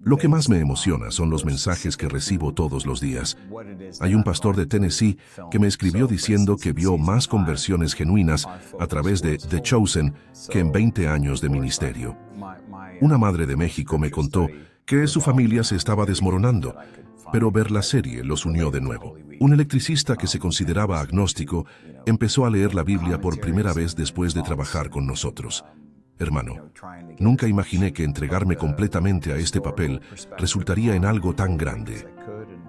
Lo que más me emociona son los mensajes que recibo todos los días. Hay un pastor de Tennessee que me escribió diciendo que vio más conversiones genuinas a través de The Chosen que en 20 años de ministerio. Una madre de México me contó que su familia se estaba desmoronando, pero ver la serie los unió de nuevo. Un electricista que se consideraba agnóstico empezó a leer la Biblia por primera vez después de trabajar con nosotros. Hermano, nunca imaginé que entregarme completamente a este papel resultaría en algo tan grande.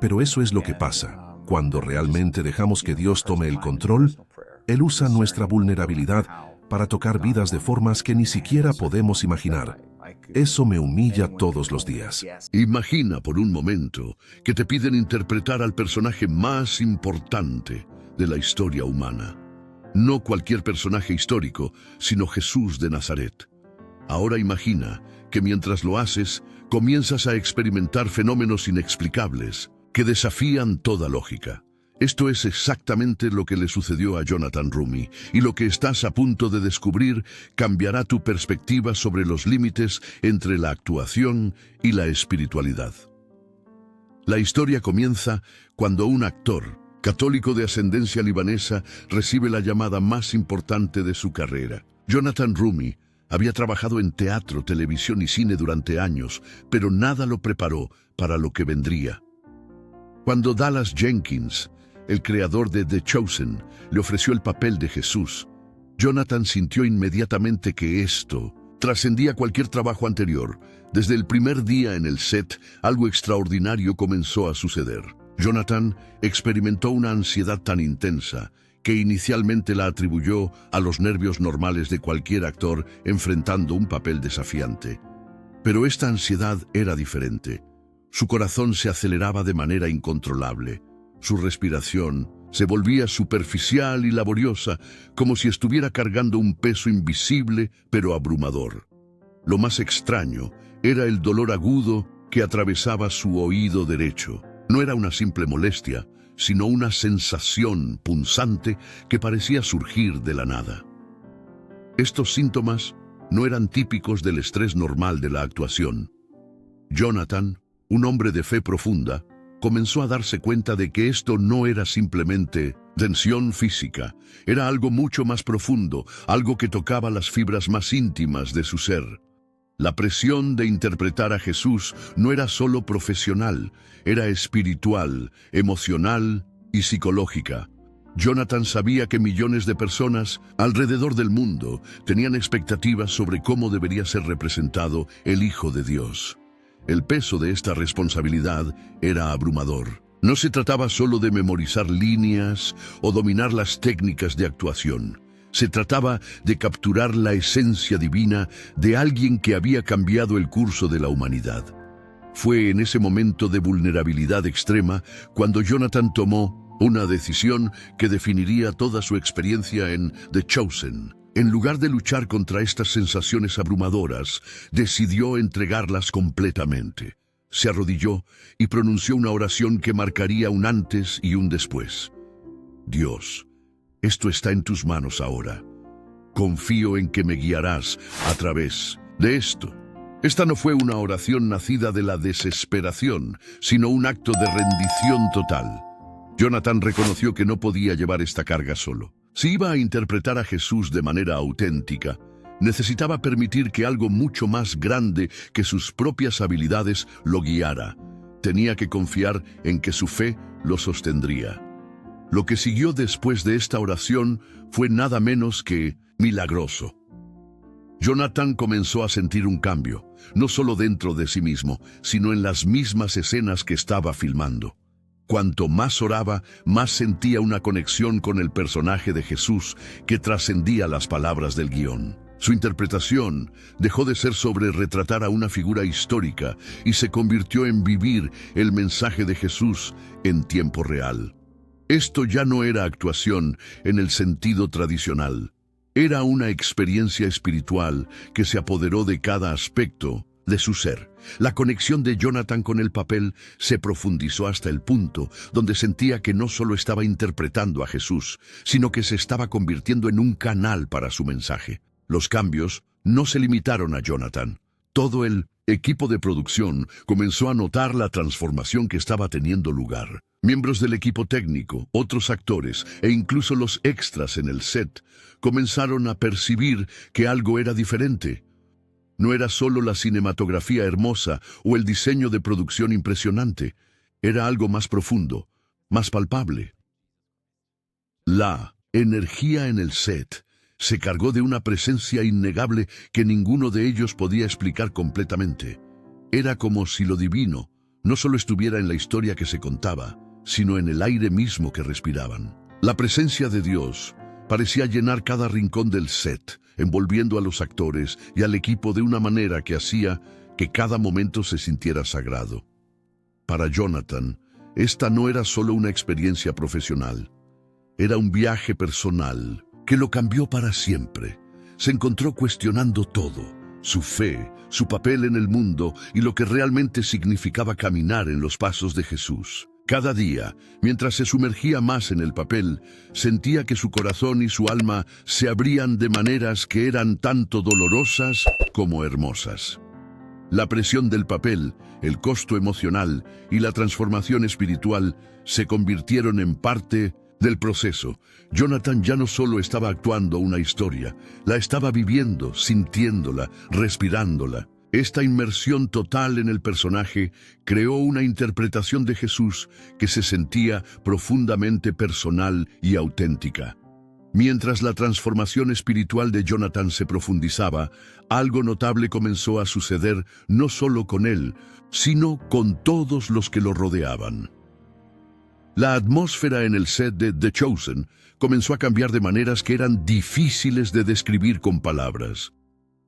Pero eso es lo que pasa. Cuando realmente dejamos que Dios tome el control, Él usa nuestra vulnerabilidad para tocar vidas de formas que ni siquiera podemos imaginar. Eso me humilla todos los días. Imagina por un momento que te piden interpretar al personaje más importante de la historia humana. No cualquier personaje histórico, sino Jesús de Nazaret. Ahora imagina que mientras lo haces, comienzas a experimentar fenómenos inexplicables que desafían toda lógica. Esto es exactamente lo que le sucedió a Jonathan Roumie, y lo que estás a punto de descubrir cambiará tu perspectiva sobre los límites entre la actuación y la espiritualidad. La historia comienza cuando un actor católico de ascendencia libanesa recibe la llamada más importante de su carrera. Jonathan Roumie había trabajado en teatro, televisión y cine durante años, pero nada lo preparó para lo que vendría. Cuando Dallas Jenkins, el creador de The Chosen, le ofreció el papel de Jesús, Jonathan sintió inmediatamente que esto trascendía cualquier trabajo anterior. Desde el primer día en el set, algo extraordinario comenzó a suceder. Jonathan experimentó una ansiedad tan intensa que inicialmente la atribuyó a los nervios normales de cualquier actor enfrentando un papel desafiante. Pero esta ansiedad era diferente. Su corazón se aceleraba de manera incontrolable. Su respiración se volvía superficial y laboriosa, como si estuviera cargando un peso invisible pero abrumador. Lo más extraño era el dolor agudo que atravesaba su oído derecho. No era una simple molestia, sino una sensación punzante que parecía surgir de la nada. Estos síntomas no eran típicos del estrés normal de la actuación. Jonathan, un hombre de fe profunda, comenzó a darse cuenta de que esto no era simplemente tensión física, era algo mucho más profundo, algo que tocaba las fibras más íntimas de su ser. La presión de interpretar a Jesús no era solo profesional, era espiritual, emocional y psicológica. Jonathan sabía que millones de personas alrededor del mundo tenían expectativas sobre cómo debería ser representado el Hijo de Dios. El peso de esta responsabilidad era abrumador. No se trataba solo de memorizar líneas o dominar las técnicas de actuación. Se trataba de capturar la esencia divina de alguien que había cambiado el curso de la humanidad. Fue en ese momento de vulnerabilidad extrema cuando Jonathan tomó una decisión que definiría toda su experiencia en The Chosen. En lugar de luchar contra estas sensaciones abrumadoras, decidió entregarlas completamente. Se arrodilló y pronunció una oración que marcaría un antes y un después. Dios, esto está en tus manos ahora. Confío en que me guiarás a través de esto. Esta no fue una oración nacida de la desesperación, sino un acto de rendición total. Jonathan reconoció que no podía llevar esta carga solo. Si iba a interpretar a Jesús de manera auténtica, necesitaba permitir que algo mucho más grande que sus propias habilidades lo guiara. Tenía que confiar en que su fe lo sostendría. Lo que siguió después de esta oración fue nada menos que milagroso. Jonathan comenzó a sentir un cambio, no solo dentro de sí mismo, sino en las mismas escenas que estaba filmando. Cuanto más oraba, más sentía una conexión con el personaje de Jesús que trascendía las palabras del guión. Su interpretación dejó de ser sobre retratar a una figura histórica y se convirtió en vivir el mensaje de Jesús en tiempo real. Esto ya no era actuación en el sentido tradicional. Era una experiencia espiritual que se apoderó de cada aspecto de su ser. La conexión de Jonathan con el papel se profundizó hasta el punto donde sentía que no solo estaba interpretando a Jesús, sino que se estaba convirtiendo en un canal para su mensaje. Los cambios no se limitaron a Jonathan. Todo el equipo de producción comenzó a notar la transformación que estaba teniendo lugar. Miembros del equipo técnico, otros actores e incluso los extras en el set comenzaron a percibir que algo era diferente. No era solo la cinematografía hermosa o el diseño de producción impresionante, era algo más profundo, más palpable. La energía en el set se cargó de una presencia innegable que ninguno de ellos podía explicar completamente. Era como si lo divino no solo estuviera en la historia que se contaba, sino en el aire mismo que respiraban. La presencia de Dios parecía llenar cada rincón del set, envolviendo a los actores y al equipo de una manera que hacía que cada momento se sintiera sagrado. Para Jonathan, esta no era solo una experiencia profesional, era un viaje personal que lo cambió para siempre. Se encontró cuestionando todo, su fe, su papel en el mundo y lo que realmente significaba caminar en los pasos de Jesús. Cada día, mientras se sumergía más en el papel, sentía que su corazón y su alma se abrían de maneras que eran tanto dolorosas como hermosas. La presión del papel, el costo emocional y la transformación espiritual se convirtieron en parte del proceso. Jonathan ya no solo estaba actuando una historia, la estaba viviendo, sintiéndola, respirándola. Esta inmersión total en el personaje creó una interpretación de Jesús que se sentía profundamente personal y auténtica. Mientras la transformación espiritual de Jonathan se profundizaba, algo notable comenzó a suceder no solo con él, sino con todos los que lo rodeaban. La atmósfera en el set de The Chosen comenzó a cambiar de maneras que eran difíciles de describir con palabras.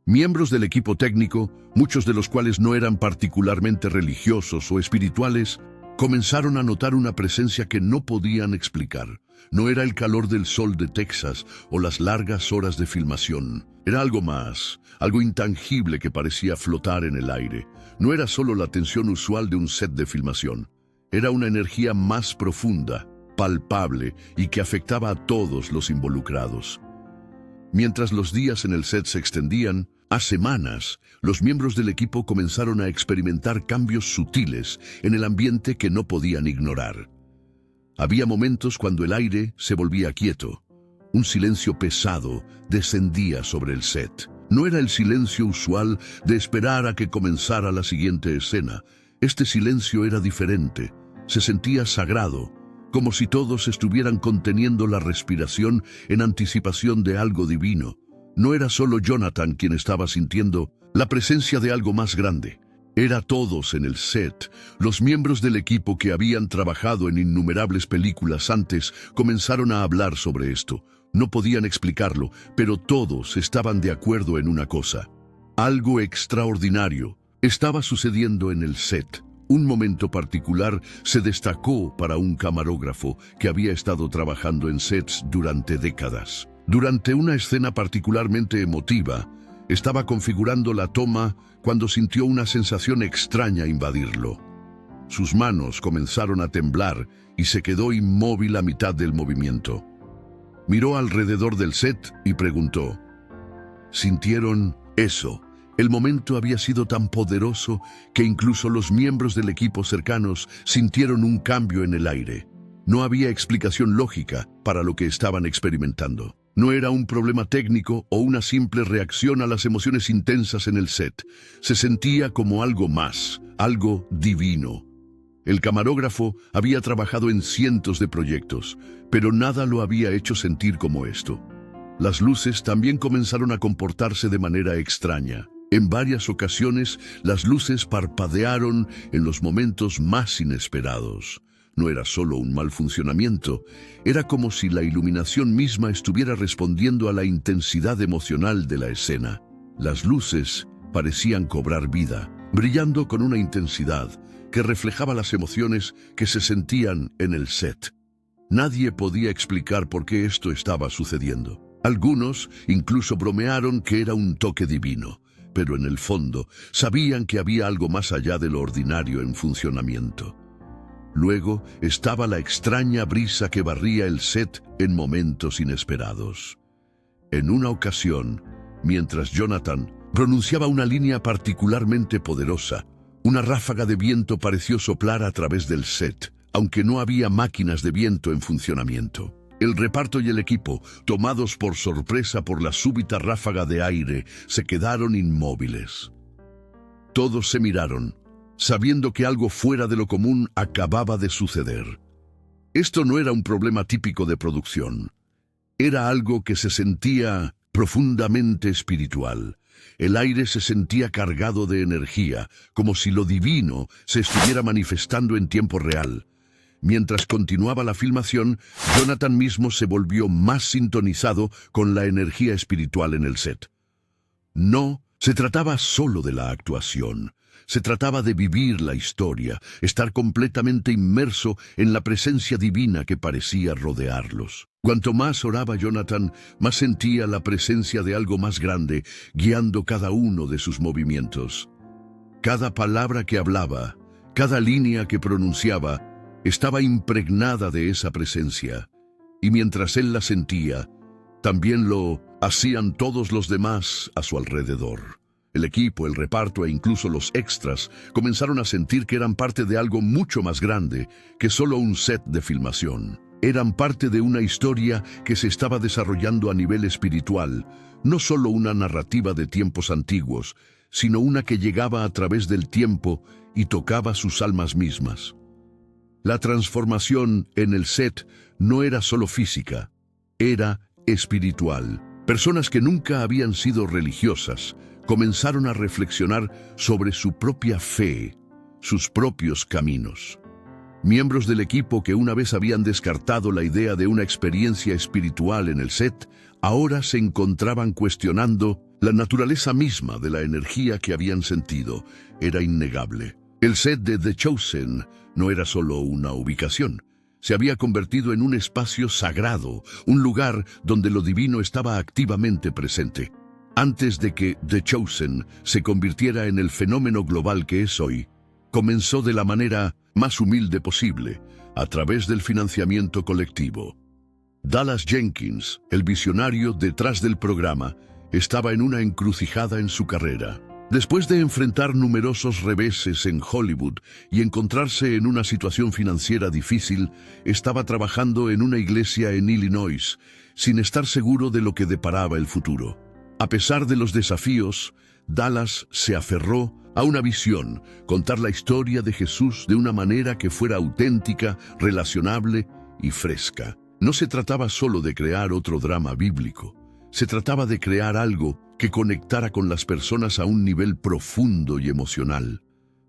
Miembros del equipo técnico, muchos de los cuales no eran particularmente religiosos o espirituales, comenzaron a notar una presencia que no podían explicar. No era el calor del sol de Texas o las largas horas de filmación. Era algo más, algo intangible que parecía flotar en el aire. No era solo la tensión usual de un set de filmación. Era una energía más profunda, palpable y que afectaba a todos los involucrados. Mientras los días en el set se extendían, a semanas, los miembros del equipo comenzaron a experimentar cambios sutiles en el ambiente que no podían ignorar. Había momentos cuando el aire se volvía quieto. Un silencio pesado descendía sobre el set. No era el silencio usual de esperar a que comenzara la siguiente escena. Este silencio era diferente. Se sentía sagrado, como si todos estuvieran conteniendo la respiración en anticipación de algo divino. No era solo Jonathan quien estaba sintiendo la presencia de algo más grande. Era todos en el set. Los miembros del equipo que habían trabajado en innumerables películas antes comenzaron a hablar sobre esto. No podían explicarlo, pero todos estaban de acuerdo en una cosa. Algo extraordinario estaba sucediendo en el set. Un momento particular se destacó para un camarógrafo que había estado trabajando en sets durante décadas. Durante una escena particularmente emotiva, estaba configurando la toma cuando sintió una sensación extraña invadirlo. Sus manos comenzaron a temblar y se quedó inmóvil a mitad del movimiento. Miró alrededor del set y preguntó, ¿sintieron eso? El momento había sido tan poderoso que incluso los miembros del equipo cercanos sintieron un cambio en el aire. No había explicación lógica para lo que estaban experimentando. No era un problema técnico o una simple reacción a las emociones intensas en el set. Se sentía como algo más, algo divino. El camarógrafo había trabajado en cientos de proyectos, pero nada lo había hecho sentir como esto. Las luces también comenzaron a comportarse de manera extraña. En varias ocasiones, las luces parpadearon en los momentos más inesperados. No era solo un mal funcionamiento, era como si la iluminación misma estuviera respondiendo a la intensidad emocional de la escena. Las luces parecían cobrar vida, brillando con una intensidad que reflejaba las emociones que se sentían en el set. Nadie podía explicar por qué esto estaba sucediendo. Algunos incluso bromearon que era un toque divino, pero en el fondo sabían que había algo más allá de lo ordinario en funcionamiento. Luego estaba la extraña brisa que barría el set en momentos inesperados. En una ocasión, mientras Jonathan pronunciaba una línea particularmente poderosa. Una ráfaga de viento pareció soplar a través del set, aunque no había máquinas de viento en funcionamiento. El reparto y el equipo, tomados por sorpresa por la súbita ráfaga de aire, se quedaron inmóviles. Todos se miraron, sabiendo que algo fuera de lo común acababa de suceder. Esto no era un problema típico de producción. Era algo que se sentía profundamente espiritual. El aire se sentía cargado de energía, como si lo divino se estuviera manifestando en tiempo real. Mientras continuaba la filmación, Jonathan mismo se volvió más sintonizado con la energía espiritual en el set. No se trataba solo de la actuación. Se trataba de vivir la historia, estar completamente inmerso en la presencia divina que parecía rodearlos. Cuanto más oraba Jonathan, más sentía la presencia de algo más grande guiando cada uno de sus movimientos. Cada palabra que hablaba, cada línea que pronunciaba, estaba impregnada de esa presencia. Y mientras él la sentía, también lo hacían todos los demás a su alrededor. El equipo, el reparto e incluso los extras comenzaron a sentir que eran parte de algo mucho más grande que solo un set de filmación. Eran parte de una historia que se estaba desarrollando a nivel espiritual, no solo una narrativa de tiempos antiguos, sino una que llegaba a través del tiempo y tocaba sus almas mismas. La transformación en el set no era solo física, era espiritual. Personas que nunca habían sido religiosas comenzaron a reflexionar sobre su propia fe, sus propios caminos. Miembros del equipo que una vez habían descartado la idea de una experiencia espiritual en el set, ahora se encontraban cuestionando la naturaleza misma de la energía que habían sentido. Era innegable. El set de The Chosen no era solo una ubicación. Se había convertido en un espacio sagrado, un lugar donde lo divino estaba activamente presente. Antes de que The Chosen se convirtiera en el fenómeno global que es hoy, comenzó de la manera más humilde posible, a través del financiamiento colectivo. Dallas Jenkins, el visionario detrás del programa, estaba en una encrucijada en su carrera. Después de enfrentar numerosos reveses en Hollywood y encontrarse en una situación financiera difícil, estaba trabajando en una iglesia en Illinois, sin estar seguro de lo que deparaba el futuro. A pesar de los desafíos, Dallas se aferró a una visión: contar la historia de Jesús de una manera que fuera auténtica, relacionable y fresca. No se trataba solo de crear otro drama bíblico. Se trataba de crear algo que conectara con las personas a un nivel profundo y emocional.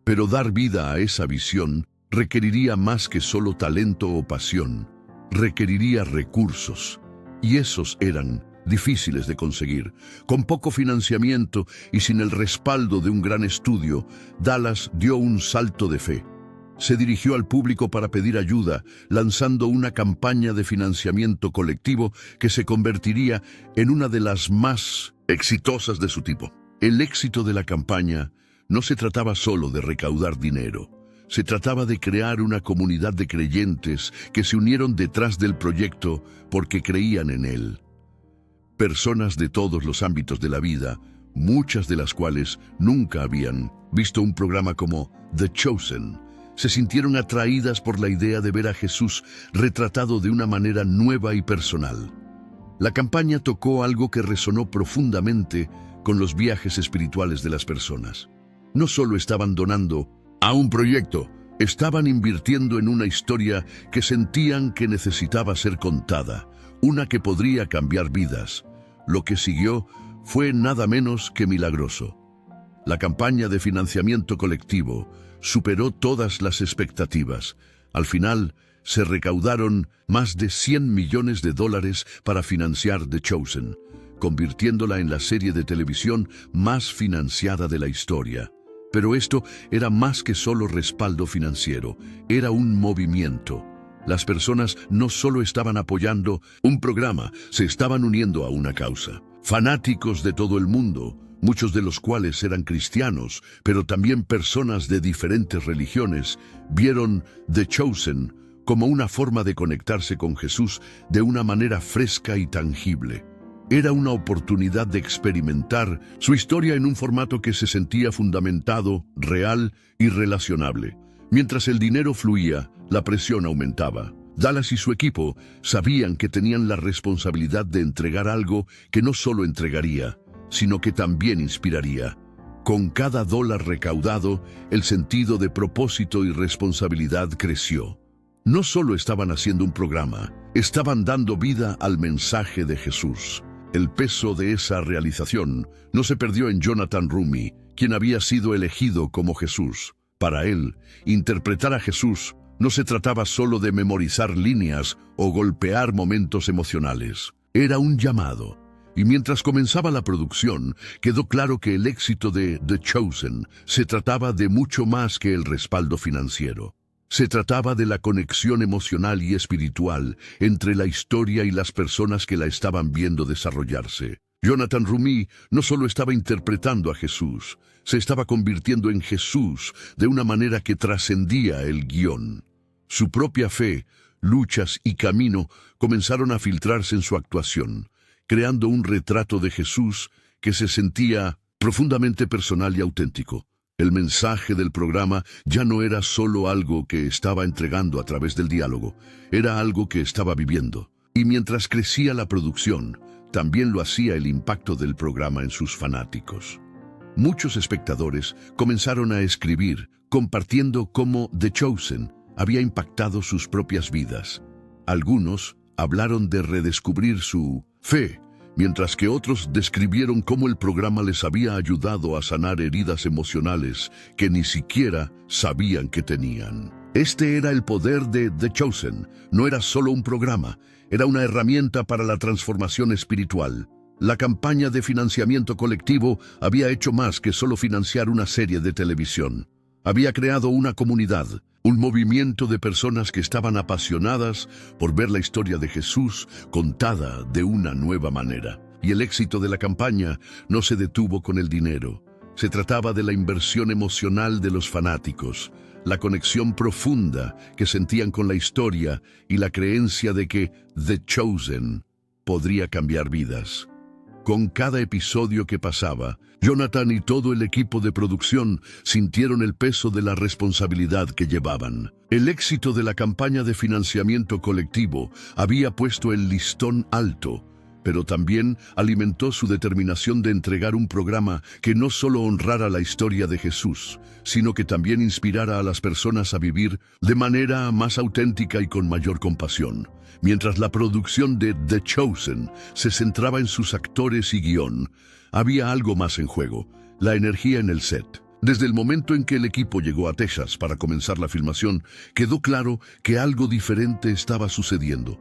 Pero dar vida a esa visión requeriría más que solo talento o pasión. Requeriría recursos. Y esos eran difíciles de conseguir. Con poco financiamiento y sin el respaldo de un gran estudio, Dallas dio un salto de fe. Se dirigió al público para pedir ayuda, lanzando una campaña de financiamiento colectivo que se convertiría en una de las más exitosas de su tipo. El éxito de la campaña no se trataba solo de recaudar dinero. Se trataba de crear una comunidad de creyentes que se unieron detrás del proyecto porque creían en él. Personas de todos los ámbitos de la vida, muchas de las cuales nunca habían visto un programa como The Chosen, se sintieron atraídas por la idea de ver a Jesús retratado de una manera nueva y personal. La campaña tocó algo que resonó profundamente con los viajes espirituales de las personas. No solo estaban donando a un proyecto, estaban invirtiendo en una historia que sentían que necesitaba ser contada, una que podría cambiar vidas. Lo que siguió fue nada menos que milagroso. La campaña de financiamiento colectivo superó todas las expectativas. Al final, se recaudaron más de $100 millones para financiar The Chosen, convirtiéndola en la serie de televisión más financiada de la historia. Pero esto era más que solo respaldo financiero, era un movimiento. Las personas no solo estaban apoyando un programa, se estaban uniendo a una causa. Fanáticos de todo el mundo, muchos de los cuales eran cristianos, pero también personas de diferentes religiones, vieron The Chosen como una forma de conectarse con Jesús de una manera fresca y tangible. Era una oportunidad de experimentar su historia en un formato que se sentía fundamentado, real y relacionable. Mientras el dinero fluía, la presión aumentaba. Dallas y su equipo sabían que tenían la responsabilidad de entregar algo que no solo entregaría, sino que también inspiraría. Con cada dólar recaudado, el sentido de propósito y responsabilidad creció. No solo estaban haciendo un programa, estaban dando vida al mensaje de Jesús. El peso de esa realización no se perdió en Jonathan Roumie, quien había sido elegido como Jesús. Para él, interpretar a Jesús no se trataba solo de memorizar líneas o golpear momentos emocionales. Era un llamado. Y mientras comenzaba la producción, quedó claro que el éxito de The Chosen se trataba de mucho más que el respaldo financiero. Se trataba de la conexión emocional y espiritual entre la historia y las personas que la estaban viendo desarrollarse. Jonathan Roumie no solo estaba interpretando a Jesús, se estaba convirtiendo en Jesús de una manera que trascendía el guión. Su propia fe, luchas y camino comenzaron a filtrarse en su actuación, creando un retrato de Jesús que se sentía profundamente personal y auténtico. El mensaje del programa ya no era solo algo que estaba entregando a través del diálogo, era algo que estaba viviendo. Y mientras crecía la producción, también lo hacía el impacto del programa en sus fanáticos. Muchos espectadores comenzaron a escribir, compartiendo cómo The Chosen había impactado sus propias vidas. Algunos hablaron de redescubrir su fe, mientras que otros describieron cómo el programa les había ayudado a sanar heridas emocionales que ni siquiera sabían que tenían. Este era el poder de The Chosen. No era solo un programa, era una herramienta para la transformación espiritual. La campaña de financiamiento colectivo había hecho más que solo financiar una serie de televisión. Había creado una comunidad, un movimiento de personas que estaban apasionadas por ver la historia de Jesús contada de una nueva manera. Y el éxito de la campaña no se detuvo con el dinero. Se trataba de la inversión emocional de los fanáticos, la conexión profunda que sentían con la historia y la creencia de que The Chosen podría cambiar vidas. Con cada episodio que pasaba, Jonathan y todo el equipo de producción sintieron el peso de la responsabilidad que llevaban. El éxito de la campaña de financiamiento colectivo había puesto el listón alto, pero también alimentó su determinación de entregar un programa que no solo honrara la historia de Jesús, sino que también inspirara a las personas a vivir de manera más auténtica y con mayor compasión. Mientras la producción de The Chosen se centraba en sus actores y guión, había algo más en juego: la energía en el set. Desde el momento en que el equipo llegó a Texas para comenzar la filmación, quedó claro que algo diferente estaba sucediendo.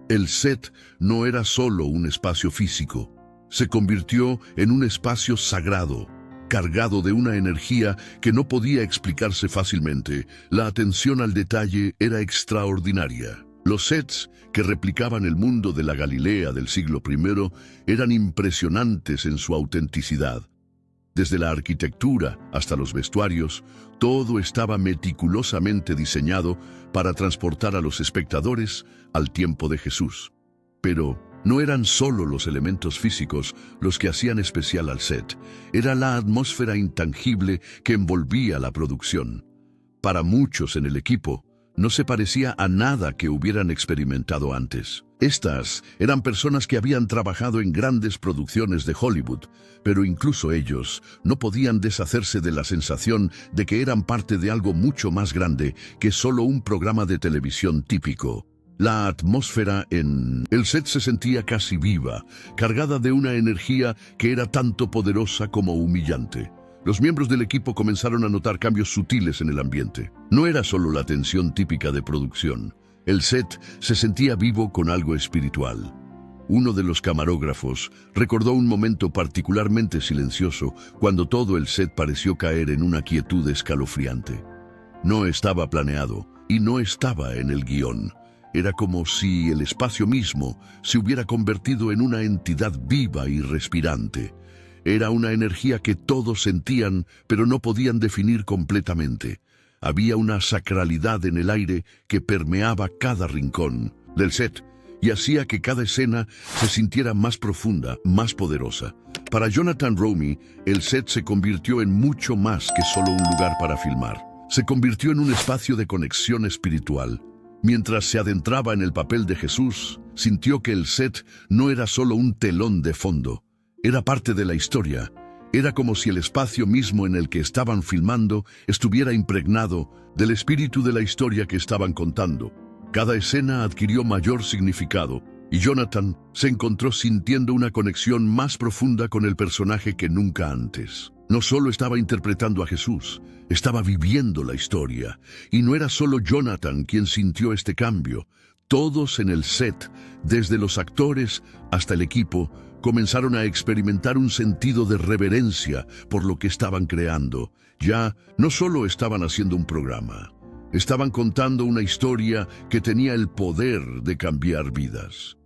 El set no era solo un espacio físico, se convirtió en un espacio sagrado, cargado de una energía que no podía explicarse fácilmente. La atención al detalle era extraordinaria. Los sets, que replicaban el mundo de la Galilea del siglo I, eran impresionantes en su autenticidad. Desde la arquitectura hasta los vestuarios, todo estaba meticulosamente diseñado para transportar a los espectadores al tiempo de Jesús. Pero no eran solo los elementos físicos los que hacían especial al set, era la atmósfera intangible que envolvía la producción. Para muchos en el equipo, no se parecía a nada que hubieran experimentado antes. Estas eran personas que habían trabajado en grandes producciones de Hollywood, pero incluso ellos no podían deshacerse de la sensación de que eran parte de algo mucho más grande que solo un programa de televisión típico. La atmósfera en el set se sentía casi viva, cargada de una energía que era tanto poderosa como humillante. Los miembros del equipo comenzaron a notar cambios sutiles en el ambiente. No era solo la tensión típica de producción. El set se sentía vivo con algo espiritual. Uno de los camarógrafos recordó un momento particularmente silencioso cuando todo el set pareció caer en una quietud escalofriante. No estaba planeado y no estaba en el guión. Era como si el espacio mismo se hubiera convertido en una entidad viva y respirante. Era una energía que todos sentían, pero no podían definir completamente. Había una sacralidad en el aire que permeaba cada rincón del set, y hacía que cada escena se sintiera más profunda, más poderosa. Para Jonathan Roumie, el set se convirtió en mucho más que solo un lugar para filmar. Se convirtió en un espacio de conexión espiritual. Mientras se adentraba en el papel de Jesús, sintió que el set no era solo un telón de fondo, era parte de la historia. Era como si el espacio mismo en el que estaban filmando estuviera impregnado del espíritu de la historia que estaban contando. Cada escena adquirió mayor significado, y Jonathan se encontró sintiendo una conexión más profunda con el personaje que nunca antes. No solo estaba interpretando a Jesús, estaba viviendo la historia. Y no era solo Jonathan quien sintió este cambio. Todos en el set, desde los actores hasta el equipo, comenzaron a experimentar un sentido de reverencia por lo que estaban creando. Ya no solo estaban haciendo un programa, estaban contando una historia que tenía el poder de cambiar vidas.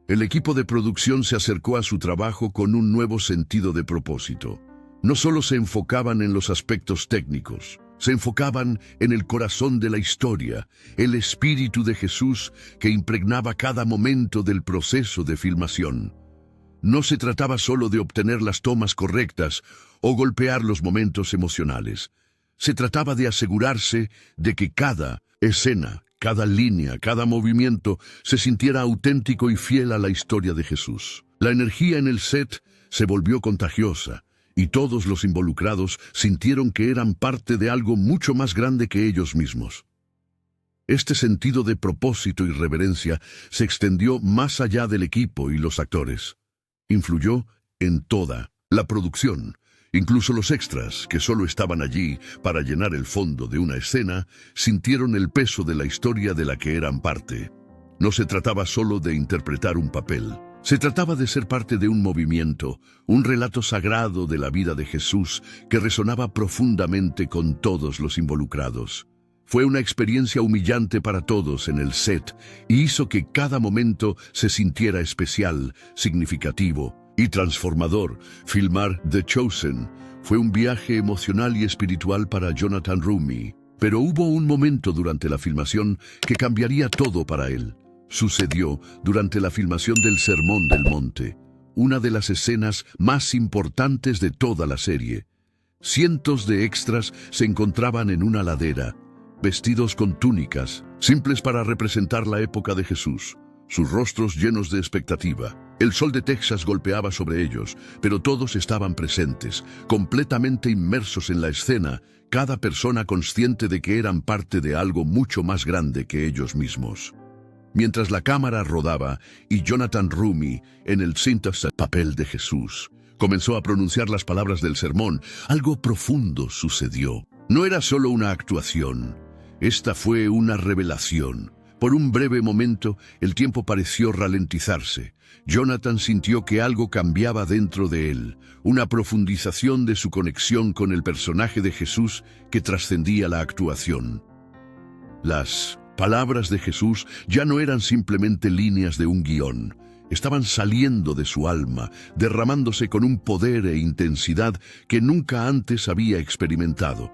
El equipo de producción se acercó a su trabajo con un nuevo sentido de propósito. No solo se enfocaban en los aspectos técnicos, se enfocaban en el corazón de la historia, el espíritu de Jesús que impregnaba cada momento del proceso de filmación. No se trataba solo de obtener las tomas correctas o golpear los momentos emocionales. Se trataba de asegurarse de que cada escena, cada línea, cada movimiento se sintiera auténtico y fiel a la historia de Jesús. La energía en el set se volvió contagiosa y todos los involucrados sintieron que eran parte de algo mucho más grande que ellos mismos. Este sentido de propósito y reverencia se extendió más allá del equipo y los actores. Influyó en toda la producción. Incluso los extras, que solo estaban allí para llenar el fondo de una escena, sintieron el peso de la historia de la que eran parte. No se trataba solo de interpretar un papel. Se trataba de ser parte de un movimiento, un relato sagrado de la vida de Jesús que resonaba profundamente con todos los involucrados. Fue una experiencia humillante para todos en el set y hizo que cada momento se sintiera especial, significativo y transformador. Filmar The Chosen fue un viaje emocional y espiritual para Jonathan Roumie, pero hubo un momento durante la filmación que cambiaría todo para él. Sucedió durante la filmación del Sermón del Monte, una de las escenas más importantes de toda la serie. Cientos de extras se encontraban en una ladera, vestidos con túnicas, simples para representar la época de Jesús, sus rostros llenos de expectativa. El sol de Texas golpeaba sobre ellos, pero todos estaban presentes, completamente inmersos en la escena, cada persona consciente de que eran parte de algo mucho más grande que ellos mismos. Mientras la cámara rodaba y Jonathan Roumie, en el papel de Jesús, comenzó a pronunciar las palabras del sermón, algo profundo sucedió. No era solo una actuación, esta fue una revelación. Por un breve momento, el tiempo pareció ralentizarse. Jonathan sintió que algo cambiaba dentro de él, una profundización de su conexión con el personaje de Jesús que trascendía la actuación. Las palabras de Jesús ya no eran simplemente líneas de un guión. Estaban saliendo de su alma, derramándose con un poder e intensidad que nunca antes había experimentado.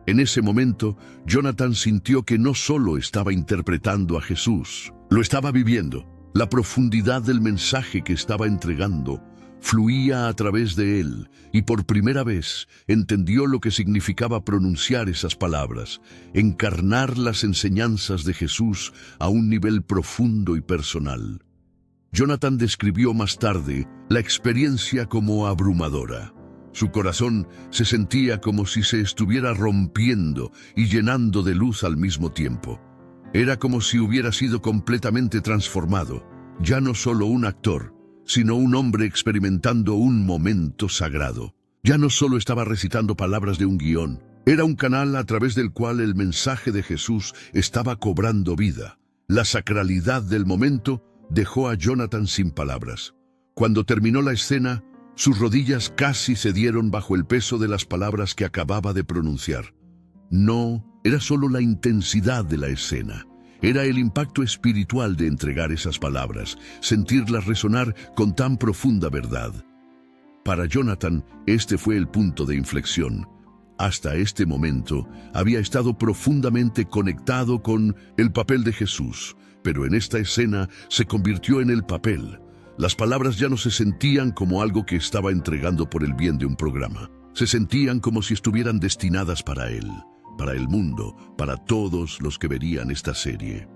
En ese momento, Jonathan sintió que no solo estaba interpretando a Jesús, lo estaba viviendo. La profundidad del mensaje que estaba entregando fluía a través de él, y por primera vez entendió lo que significaba pronunciar esas palabras, encarnar las enseñanzas de Jesús a un nivel profundo y personal. Jonathan describió más tarde la experiencia como abrumadora. Su corazón se sentía como si se estuviera rompiendo y llenando de luz al mismo tiempo. Era como si hubiera sido completamente transformado, ya no solo un actor, sino un hombre experimentando un momento sagrado. Ya no solo estaba recitando palabras de un guión, era un canal a través del cual el mensaje de Jesús estaba cobrando vida. La sacralidad del momento dejó a Jonathan sin palabras. Cuando terminó la escena, sus rodillas casi cedieron bajo el peso de las palabras que acababa de pronunciar. No era solo la intensidad de la escena, era el impacto espiritual de entregar esas palabras, sentirlas resonar con tan profunda verdad. Para Jonathan, este fue el punto de inflexión. Hasta este momento, había estado profundamente conectado con el papel de Jesús, Pero en esta escena se convirtió en el papel. Las palabras ya no se sentían como algo que estaba entregando por el bien de un programa. Se sentían como si estuvieran destinadas para él, para el mundo, para todos los que verían esta serie.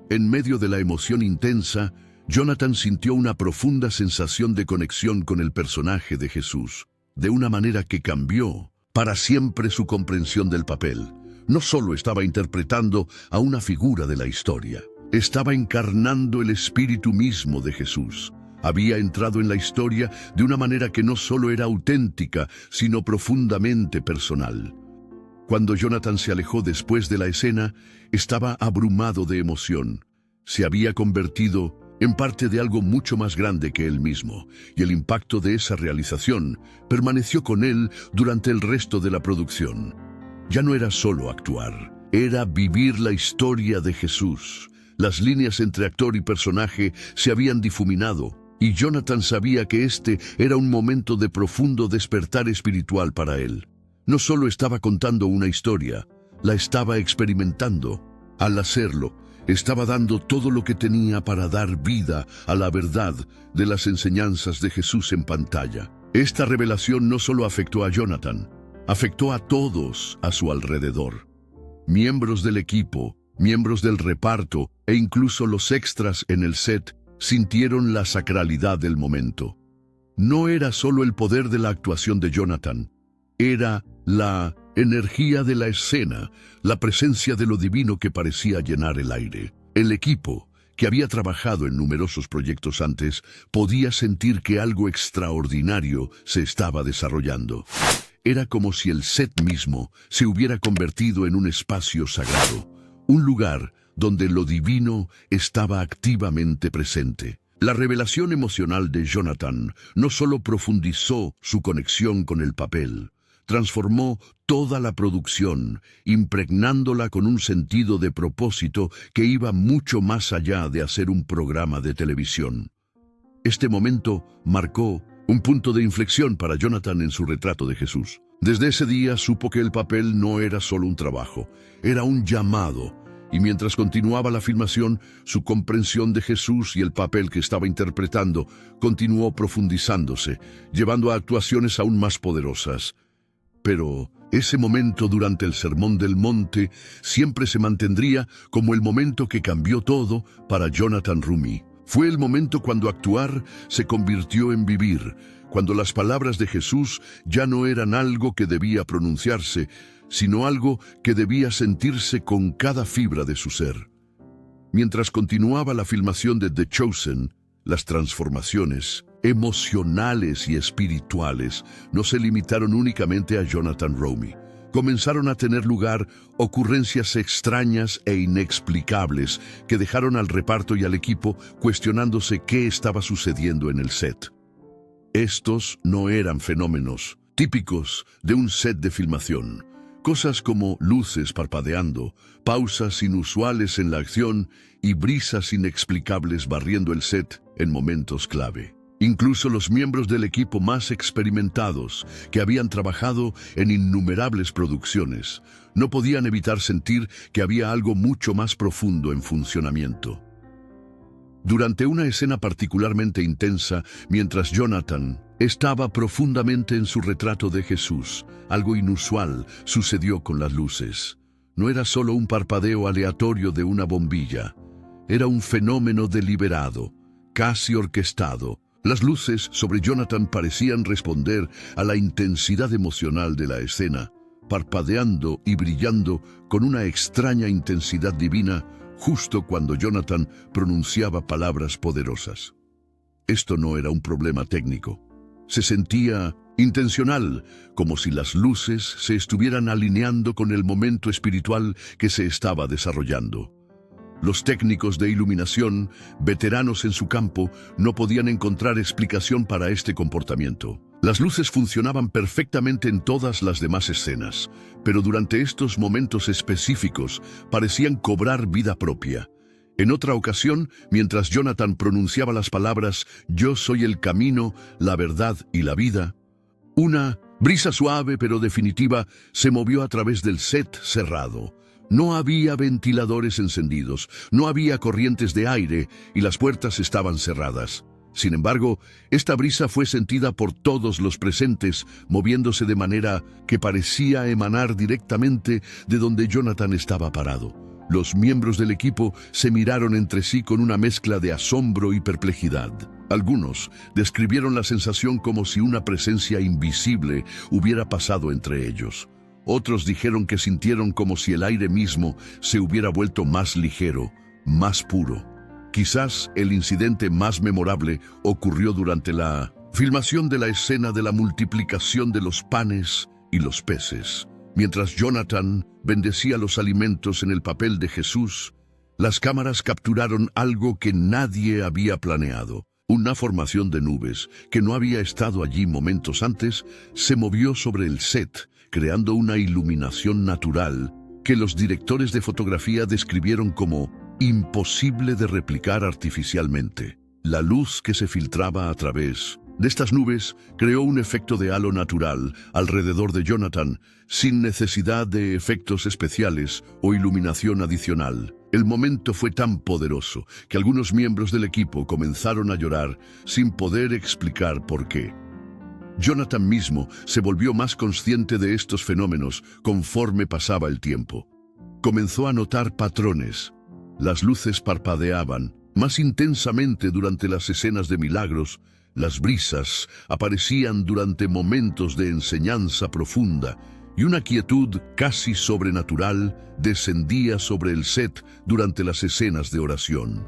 En medio de la emoción intensa, Jonathan sintió una profunda sensación de conexión con el personaje de Jesús, de una manera que cambió para siempre su comprensión del papel. No solo estaba interpretando a una figura de la historia, estaba encarnando el espíritu mismo de Jesús. Había entrado en la historia de una manera que no solo era auténtica, sino profundamente personal. Cuando Jonathan se alejó después de la escena, estaba abrumado de emoción. Se había convertido en parte de algo mucho más grande que él mismo, y el impacto de esa realización permaneció con él durante el resto de la producción. Ya no era solo actuar, era vivir la historia de Jesús. Las líneas entre actor y personaje se habían difuminado, y Jonathan sabía que este era un momento de profundo despertar espiritual para él. No solo estaba contando una historia, la estaba experimentando. Al hacerlo, estaba dando todo lo que tenía para dar vida a la verdad de las enseñanzas de Jesús en pantalla. Esta revelación no solo afectó a Jonathan, afectó a todos a su alrededor. Miembros del equipo, miembros del reparto e incluso los extras en el set sintieron la sacralidad del momento. No era solo el poder de la actuación de Jonathan, era la energía de la escena, la presencia de lo divino que parecía llenar el aire. El equipo, que había trabajado en numerosos proyectos antes, podía sentir que algo extraordinario se estaba desarrollando. Era como si el set mismo se hubiera convertido en un espacio sagrado, un lugar donde lo divino estaba activamente presente. La revelación emocional de Jonathan no solo profundizó su conexión con el papel, transformó toda la producción, impregnándola con un sentido de propósito que iba mucho más allá de hacer un programa de televisión. Este momento marcó un punto de inflexión para Jonathan en su retrato de Jesús. Desde ese día supo que el papel no era solo un trabajo, era un llamado, y mientras continuaba la filmación, su comprensión de Jesús y el papel que estaba interpretando continuó profundizándose, llevando a actuaciones aún más poderosas. Pero ese momento durante el Sermón del Monte siempre se mantendría como el momento que cambió todo para Jonathan Roumie. Fue el momento cuando actuar se convirtió en vivir, cuando las palabras de Jesús ya no eran algo que debía pronunciarse, sino algo que debía sentirse con cada fibra de su ser. Mientras continuaba la filmación de The Chosen, las transformaciones emocionales y espirituales no se limitaron únicamente a Jonathan Roumie. Comenzaron a tener lugar ocurrencias extrañas e inexplicables que dejaron al reparto y al equipo cuestionándose qué estaba sucediendo en el set. Estos no eran fenómenos típicos de un set de filmación. Cosas como luces parpadeando, pausas inusuales en la acción y brisas inexplicables barriendo el set en momentos clave. Incluso los miembros del equipo más experimentados, que habían trabajado en innumerables producciones, no podían evitar sentir que había algo mucho más profundo en funcionamiento. Durante una escena particularmente intensa, mientras Jonathan estaba profundamente en su retrato de Jesús, algo inusual sucedió con las luces. No era solo un parpadeo aleatorio de una bombilla, era un fenómeno deliberado, casi orquestado. Las luces sobre Jonathan parecían responder a la intensidad emocional de la escena, parpadeando y brillando con una extraña intensidad divina justo cuando Jonathan pronunciaba palabras poderosas. Esto no era un problema técnico. Se sentía intencional, como si las luces se estuvieran alineando con el momento espiritual que se estaba desarrollando. Los técnicos de iluminación, veteranos en su campo, no podían encontrar explicación para este comportamiento. Las luces funcionaban perfectamente en todas las demás escenas, pero durante estos momentos específicos parecían cobrar vida propia. En otra ocasión, mientras Jonathan pronunciaba las palabras «Yo soy el camino, la verdad y la vida», una brisa suave pero definitiva se movió a través del set cerrado, No había ventiladores encendidos, no había corrientes de aire y las puertas estaban cerradas. Sin embargo, esta brisa fue sentida por todos los presentes, moviéndose de manera que parecía emanar directamente de donde Jonathan estaba parado. Los miembros del equipo se miraron entre sí con una mezcla de asombro y perplejidad. Algunos describieron la sensación como si una presencia invisible hubiera pasado entre ellos. Otros dijeron que sintieron como si el aire mismo se hubiera vuelto más ligero, más puro. Quizás el incidente más memorable ocurrió durante la filmación de la escena de la multiplicación de los panes y los peces. Mientras Jonathan bendecía los alimentos en el papel de Jesús, las cámaras capturaron algo que nadie había planeado. Una formación de nubes que no había estado allí momentos antes se movió sobre el set, creando una iluminación natural que los directores de fotografía describieron como imposible de replicar artificialmente. La luz que se filtraba a través de estas nubes creó un efecto de halo natural alrededor de Jonathan, sin necesidad de efectos especiales o iluminación adicional. El momento fue tan poderoso que algunos miembros del equipo comenzaron a llorar sin poder explicar por qué. Jonathan mismo se volvió más consciente de estos fenómenos conforme pasaba el tiempo. Comenzó a notar patrones. Las luces parpadeaban más intensamente durante las escenas de milagros. Las brisas aparecían durante momentos de enseñanza profunda y una quietud casi sobrenatural descendía sobre el set durante las escenas de oración.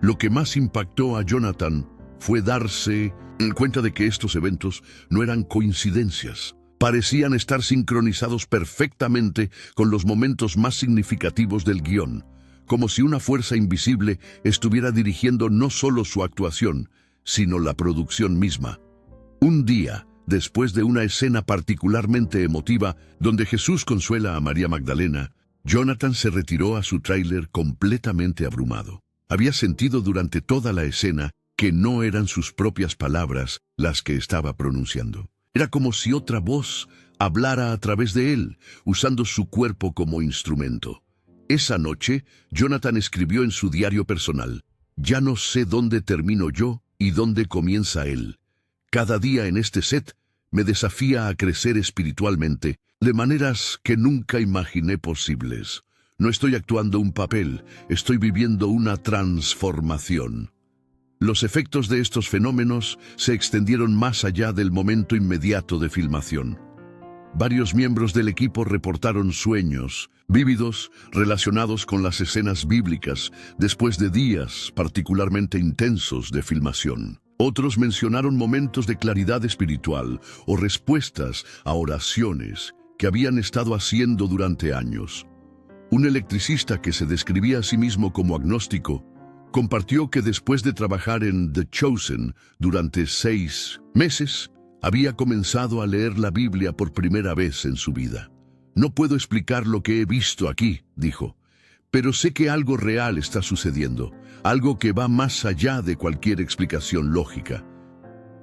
Lo que más impactó a Jonathan fue darse cuenta de que estos eventos no eran coincidencias. Parecían estar sincronizados perfectamente con los momentos más significativos del guión, como si una fuerza invisible estuviera dirigiendo no solo su actuación, sino la producción misma. Un día, después de una escena particularmente emotiva donde Jesús consuela a María Magdalena, Jonathan se retiró a su tráiler completamente abrumado. Había sentido durante toda la escena que no eran sus propias palabras las que estaba pronunciando. Era como si otra voz hablara a través de él, usando su cuerpo como instrumento. Esa noche, Jonathan escribió en su diario personal: «Ya no sé dónde termino yo y dónde comienza él. Cada día en este set me desafía a crecer espiritualmente de maneras que nunca imaginé posibles. No estoy actuando un papel, estoy viviendo una transformación». Los efectos de estos fenómenos se extendieron más allá del momento inmediato de filmación. Varios miembros del equipo reportaron sueños vívidos relacionados con las escenas bíblicas después de días particularmente intensos de filmación. Otros mencionaron momentos de claridad espiritual o respuestas a oraciones que habían estado haciendo durante años. Un electricista que se describía a sí mismo como agnóstico compartió que después de trabajar en The Chosen durante 6 meses, había comenzado a leer la Biblia por primera vez en su vida. «No puedo explicar lo que he visto aquí», dijo, «pero sé que algo real está sucediendo, algo que va más allá de cualquier explicación lógica».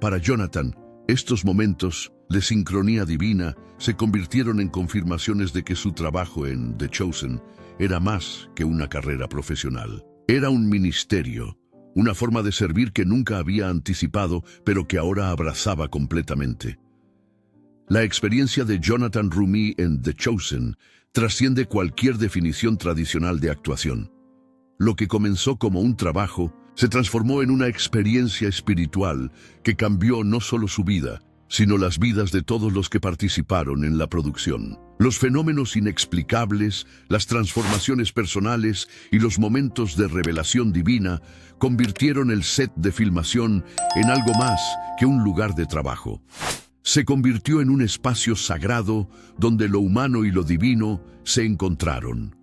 Para Jonathan, estos momentos de sincronía divina se convirtieron en confirmaciones de que su trabajo en The Chosen era más que una carrera profesional. Era un ministerio, una forma de servir que nunca había anticipado, pero que ahora abrazaba completamente. La experiencia de Jonathan Rumi en The Chosen trasciende cualquier definición tradicional de actuación. Lo que comenzó como un trabajo se transformó en una experiencia espiritual que cambió no solo su vida, sino las vidas de todos los que participaron en la producción. Los fenómenos inexplicables, las transformaciones personales y los momentos de revelación divina convirtieron el set de filmación en algo más que un lugar de trabajo. Se convirtió en un espacio sagrado donde lo humano y lo divino se encontraron.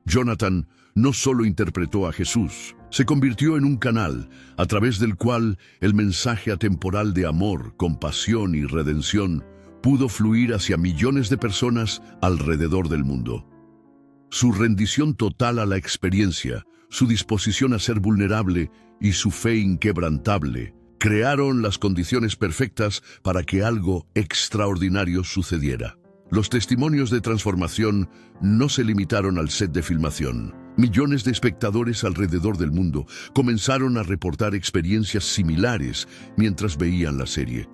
Jonathan no solo interpretó a Jesús, se convirtió en un canal a través del cual el mensaje atemporal de amor, compasión y redención pudo fluir hacia millones de personas alrededor del mundo. Su rendición total a la experiencia, su disposición a ser vulnerable y su fe inquebrantable crearon las condiciones perfectas para que algo extraordinario sucediera. Los testimonios de transformación no se limitaron al set de filmación. Millones de espectadores alrededor del mundo comenzaron a reportar experiencias similares mientras veían la serie.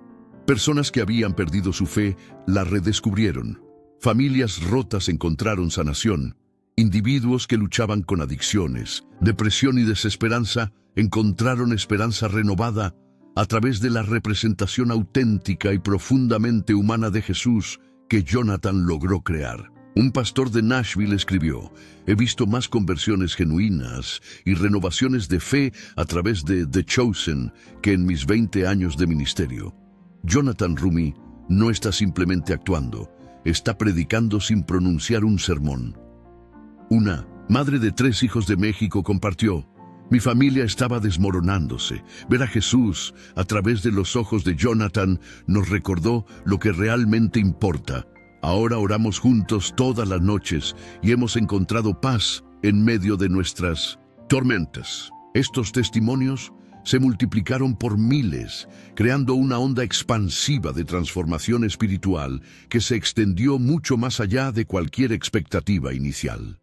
Personas que habían perdido su fe la redescubrieron. Familias rotas encontraron sanación. Individuos que luchaban con adicciones, depresión y desesperanza encontraron esperanza renovada a través de la representación auténtica y profundamente humana de Jesús que Jonathan logró crear. Un pastor de Nashville escribió: «He visto más conversiones genuinas y renovaciones de fe a través de The Chosen que en mis 20 años de ministerio». Jonathan Roumie no está simplemente actuando, está predicando sin pronunciar un sermón. Una madre de 3 hijos de México compartió: «Mi familia estaba desmoronándose. Ver a Jesús a través de los ojos de Jonathan nos recordó lo que realmente importa. Ahora oramos juntos todas las noches y hemos encontrado paz en medio de nuestras tormentas». Estos testimonios se multiplicaron por miles, creando una onda expansiva de transformación espiritual que se extendió mucho más allá de cualquier expectativa inicial.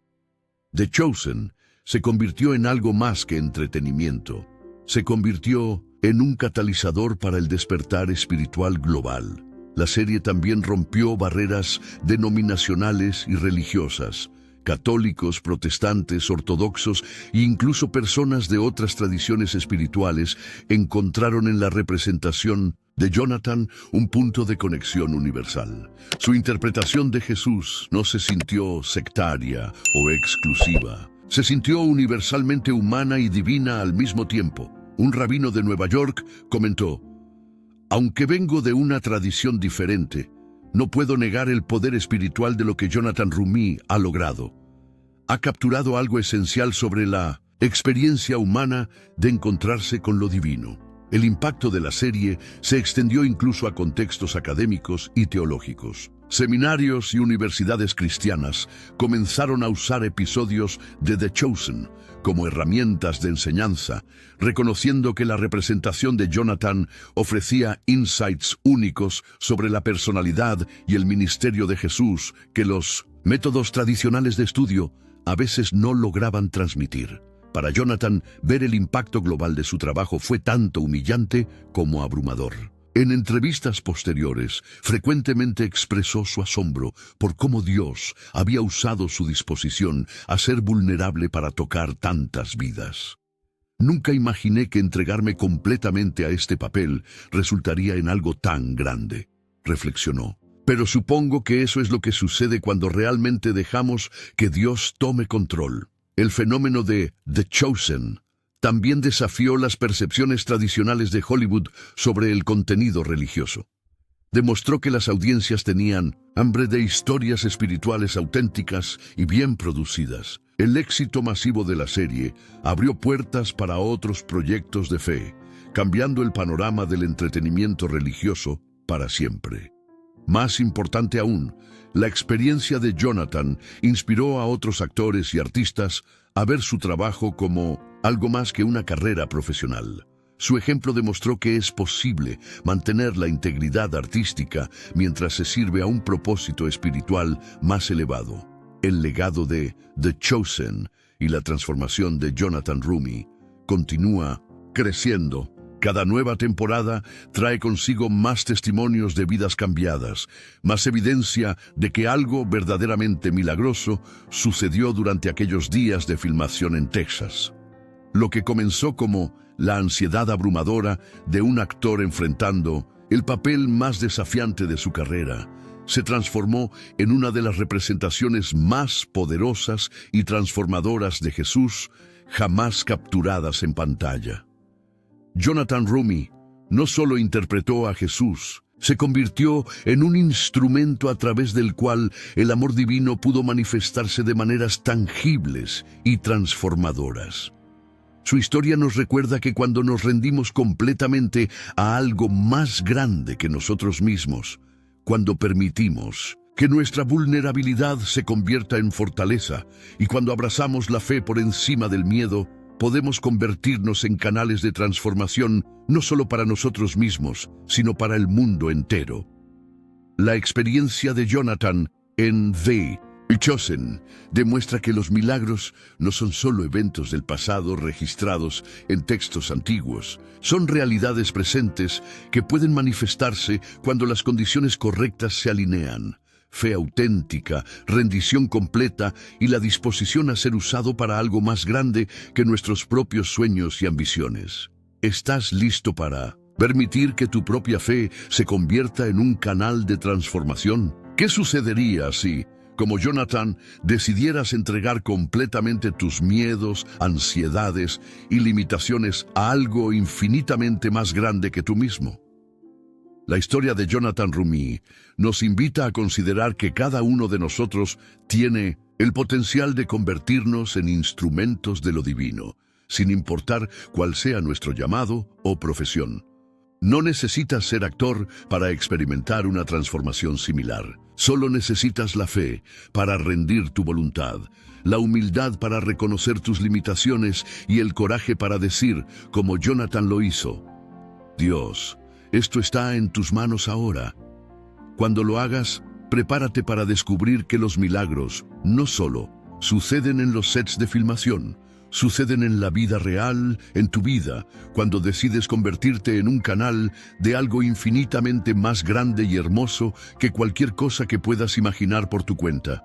The Chosen se convirtió en algo más que entretenimiento. Se convirtió en un catalizador para el despertar espiritual global. La serie también rompió barreras denominacionales y religiosas. Católicos, protestantes, ortodoxos e incluso personas de otras tradiciones espirituales encontraron en la representación de Jonathan un punto de conexión universal. Su interpretación de Jesús no se sintió sectaria o exclusiva. Se sintió universalmente humana y divina al mismo tiempo. Un rabino de Nueva York comentó: «Aunque vengo de una tradición diferente, no puedo negar el poder espiritual de lo que Jonathan Roumie ha logrado. Ha capturado algo esencial sobre la experiencia humana de encontrarse con lo divino». El impacto de la serie se extendió incluso a contextos académicos y teológicos. Seminarios y universidades cristianas comenzaron a usar episodios de The Chosen como herramientas de enseñanza, reconociendo que la representación de Jonathan ofrecía insights únicos sobre la personalidad y el ministerio de Jesús que los métodos tradicionales de estudio a veces no lograban transmitir. Para Jonathan, ver el impacto global de su trabajo fue tanto humillante como abrumador. En entrevistas posteriores, frecuentemente expresó su asombro por cómo Dios había usado su disposición a ser vulnerable para tocar tantas vidas. «Nunca imaginé que entregarme completamente a este papel resultaría en algo tan grande», reflexionó. «Pero supongo que eso es lo que sucede cuando realmente dejamos que Dios tome control». El fenómeno de The Chosen también desafió las percepciones tradicionales de Hollywood sobre el contenido religioso. Demostró que las audiencias tenían hambre de historias espirituales auténticas y bien producidas. El éxito masivo de la serie abrió puertas para otros proyectos de fe, cambiando el panorama del entretenimiento religioso para siempre. Más importante aún, la experiencia de Jonathan inspiró a otros actores y artistas a ver su trabajo como algo más que una carrera profesional. Su ejemplo demostró que es posible mantener la integridad artística mientras se sirve a un propósito espiritual más elevado. El legado de The Chosen y la transformación de Jonathan Roumie continúa creciendo. Cada nueva temporada trae consigo más testimonios de vidas cambiadas, más evidencia de que algo verdaderamente milagroso sucedió durante aquellos días de filmación en Texas. Lo que comenzó como la ansiedad abrumadora de un actor enfrentando el papel más desafiante de su carrera, se transformó en una de las representaciones más poderosas y transformadoras de Jesús jamás capturadas en pantalla. Jonathan Roumie no solo interpretó a Jesús, se convirtió en un instrumento a través del cual el amor divino pudo manifestarse de maneras tangibles y transformadoras. Su historia nos recuerda que cuando nos rendimos completamente a algo más grande que nosotros mismos, cuando permitimos que nuestra vulnerabilidad se convierta en fortaleza y cuando abrazamos la fe por encima del miedo, podemos convertirnos en canales de transformación no solo para nosotros mismos, sino para el mundo entero. La experiencia de Jonathan en The Chosen demuestra que los milagros no son solo eventos del pasado registrados en textos antiguos, son realidades presentes que pueden manifestarse cuando las condiciones correctas se alinean. Fe auténtica, rendición completa y la disposición a ser usado para algo más grande que nuestros propios sueños y ambiciones. ¿Estás listo para permitir que tu propia fe se convierta en un canal de transformación? ¿Qué sucedería si, como Jonathan, decidieras entregar completamente tus miedos, ansiedades y limitaciones a algo infinitamente más grande que tú mismo? La historia de Jonathan Rumi nos invita a considerar que cada uno de nosotros tiene el potencial de convertirnos en instrumentos de lo divino, sin importar cuál sea nuestro llamado o profesión. No necesitas ser actor para experimentar una transformación similar. Solo necesitas la fe para rendir tu voluntad, la humildad para reconocer tus limitaciones y el coraje para decir, como Jonathan lo hizo: Dios, esto está en tus manos ahora. Cuando lo hagas, prepárate para descubrir que los milagros no solo suceden en los sets de filmación, suceden en la vida real, en tu vida, cuando decides convertirte en un canal de algo infinitamente más grande y hermoso que cualquier cosa que puedas imaginar por tu cuenta.